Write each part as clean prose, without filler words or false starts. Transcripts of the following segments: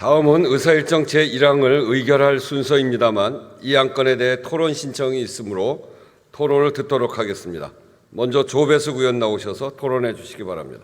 다음은 의사일정 제1항을 의결할 순서입니다만 이 안건에 대해 토론 신청이 있으므로 토론을 듣도록 하겠습니다. 먼저 조배숙 의원 나오셔서 토론해 주시기 바랍니다.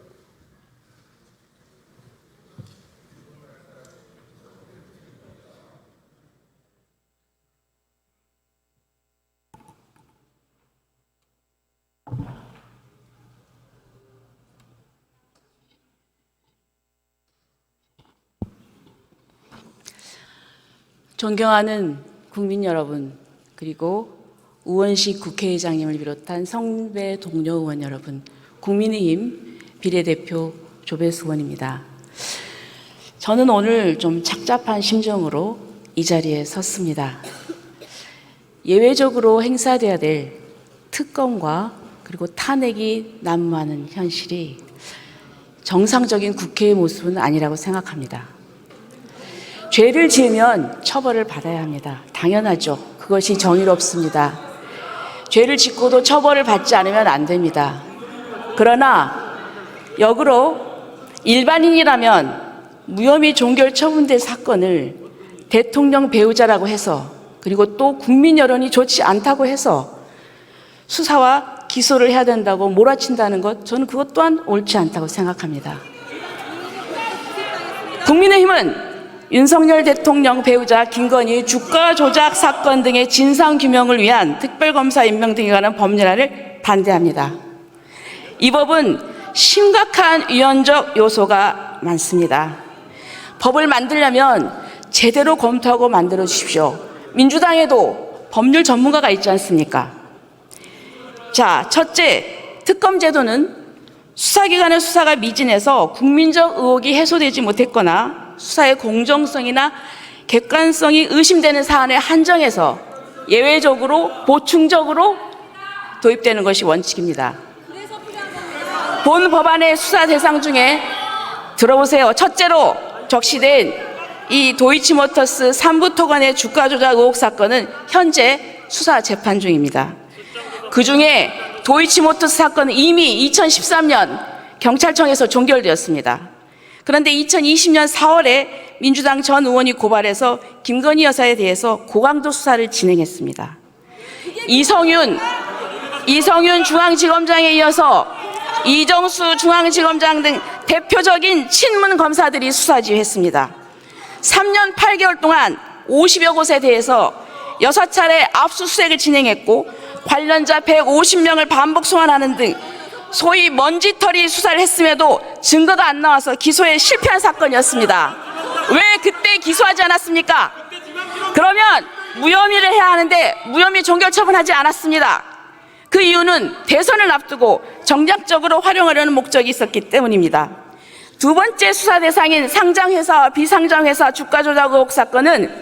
존경하는 국민 여러분, 그리고 우원식 국회의장님을 비롯한 선배 동료 의원 여러분, 국민의힘 비례대표 조배숙 의원입니다. 저는 오늘 좀 착잡한 심정으로 이 자리에 섰습니다. 예외적으로 행사돼야 될 특검과 그리고 탄핵이 난무하는 현실이 정상적인 국회의 모습은 아니라고 생각합니다. 죄를 지으면 처벌을 받아야 합니다. 당연하죠. 그것이 정의롭습니다. 죄를 짓고도 처벌을 받지 않으면 안 됩니다. 그러나 역으로 일반인이라면 무혐의 종결 처분된 사건을 대통령 배우자라고 해서, 그리고 또 국민 여론이 좋지 않다고 해서 수사와 기소를 해야 된다고 몰아친다는 것, 저는 그것 또한 옳지 않다고 생각합니다. 국민의힘은 윤석열 대통령 배우자 김건희 주가 조작 사건 등의 진상규명을 위한 특별검사 임명 등에 관한 법률안을 반대합니다. 이 법은 심각한 위헌적 요소가 많습니다. 법을 만들려면 제대로 검토하고 만들어 주십시오. 민주당에도 법률 전문가가 있지 않습니까? 자, 첫째, 특검 제도는 수사기관의 수사가 미진해서 국민적 의혹이 해소되지 못했거나 수사의 공정성이나 객관성이 의심되는 사안에 한정해서 예외적으로 보충적으로 도입되는 것이 원칙입니다. 본 법안의 수사 대상 중에 들어보세요. 첫째로 적시된 이 도이치모터스 삼부토건의 주가 조작 의혹 사건은 현재 수사 재판 중입니다. 그중에 도이치모터스 사건은 이미 2013년 경찰청에서 종결되었습니다. 그런데 2020년 4월에 민주당 전 의원이 고발해서 김건희 여사에 대해서 고강도 수사를 진행했습니다. 이성윤 중앙지검장에 이어서 이정수 중앙지검장 등 대표적인 친문 검사들이 수사 지휘했습니다. 3년 8개월 동안 50여 곳에 대해서 6차례 압수수색을 진행했고 관련자 150명을 반복 소환하는 등 소위 먼지털이 수사를 했음에도 증거가 안 나와서 기소에 실패한 사건이었습니다. 왜 그때 기소하지 않았습니까? 그러면 무혐의를 해야 하는데 무혐의 종결 처분하지 않았습니다. 그 이유는 대선을 앞두고 정략적으로 활용하려는 목적이 있었기 때문입니다. 두 번째 수사 대상인 상장회사와 비상장회사 주가 조작 의혹 사건은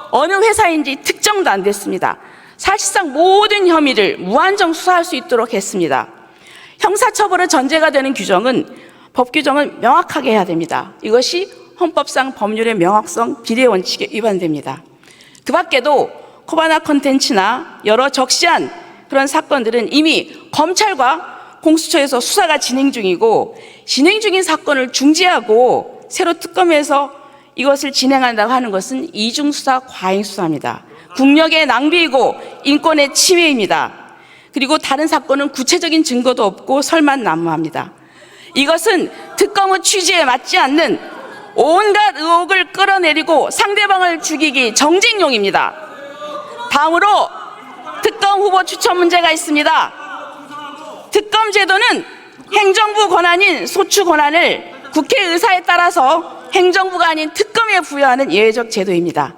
어느 회사인지 특정도 안 됐습니다. 사실상 모든 혐의를 무한정 수사할 수 있도록 했습니다. 형사처벌의 전제가 되는 규정은 법 규정을 명확하게 해야 됩니다. 이것이 헌법상 법률의 명확성, 비례 원칙에 위반됩니다. 그 밖에도 코바나 콘텐츠나 여러 적시한 그런 사건들은 이미 검찰과 공수처에서 수사가 진행 중이고 진행 중인 사건을 중지하고 새로 특검해서 이것을 진행한다고 하는 것은 이중수사, 과잉수사입니다. 국력의 낭비이고 인권의 침해입니다. 그리고 다른 사건은 구체적인 증거도 없고 설만 난무합니다. 이것은 특검의 취지에 맞지 않는 온갖 의혹을 끌어내리고 상대방을 죽이기 정쟁용입니다. 다음으로 특검 후보 추천 문제가 있습니다. 특검 제도는 행정부 권한인 소추 권한을 국회의사에 따라서 행정부가 아닌 특검에 부여하는 예외적 제도입니다.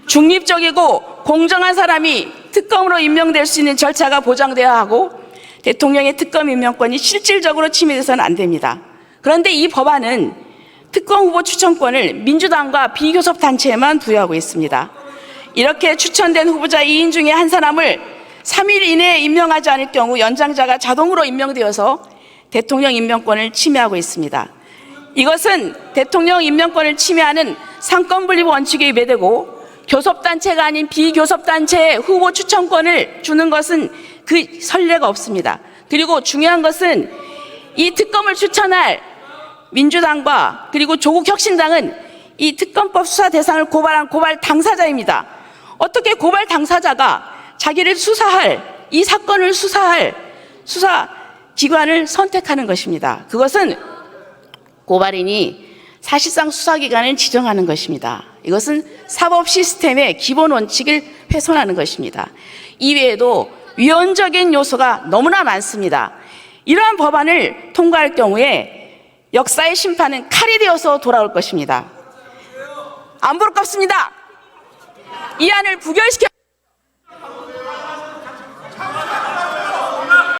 중립적이고 공정한 사람이 특검으로 임명될 수 있는 절차가 보장되어야 하고 대통령의 특검 임명권이 실질적으로 침해돼서는 안 됩니다. 그런데 이 법안은 특검 후보 추천권을 민주당과 비교섭단체에만 부여하고 있습니다. 이렇게 추천된 후보자 2인 중에 한 사람을 3일 이내에 임명하지 않을 경우 연장자가 자동으로 임명되어서 대통령 임명권을 침해하고 있습니다. 이것은 대통령 임명권을 침해하는 상권분립 원칙에 위배되고 교섭단체가 아닌 비교섭단체에 후보 추천권을 주는 것은 그 선례가 없습니다. 그리고 중요한 것은 이 특검을 추천할 민주당과 그리고 조국혁신당은 이 특검법 수사 대상을 고발한 고발 당사자입니다. 어떻게 고발 당사자가 자기를 수사할, 이 사건을 수사할 수사 기관을 선택하는 것입니다. 그것은 고발인이 사실상 수사기관을 지정하는 것입니다. 이것은 사법 시스템의 기본 원칙을 훼손하는 것입니다. 이외에도 위헌적인 요소가 너무나 많습니다. 이러한 법안을 통과할 경우에 역사의 심판은 칼이 되어서 돌아올 것입니다. 안 부럽습니다. 이 안을 부결시켜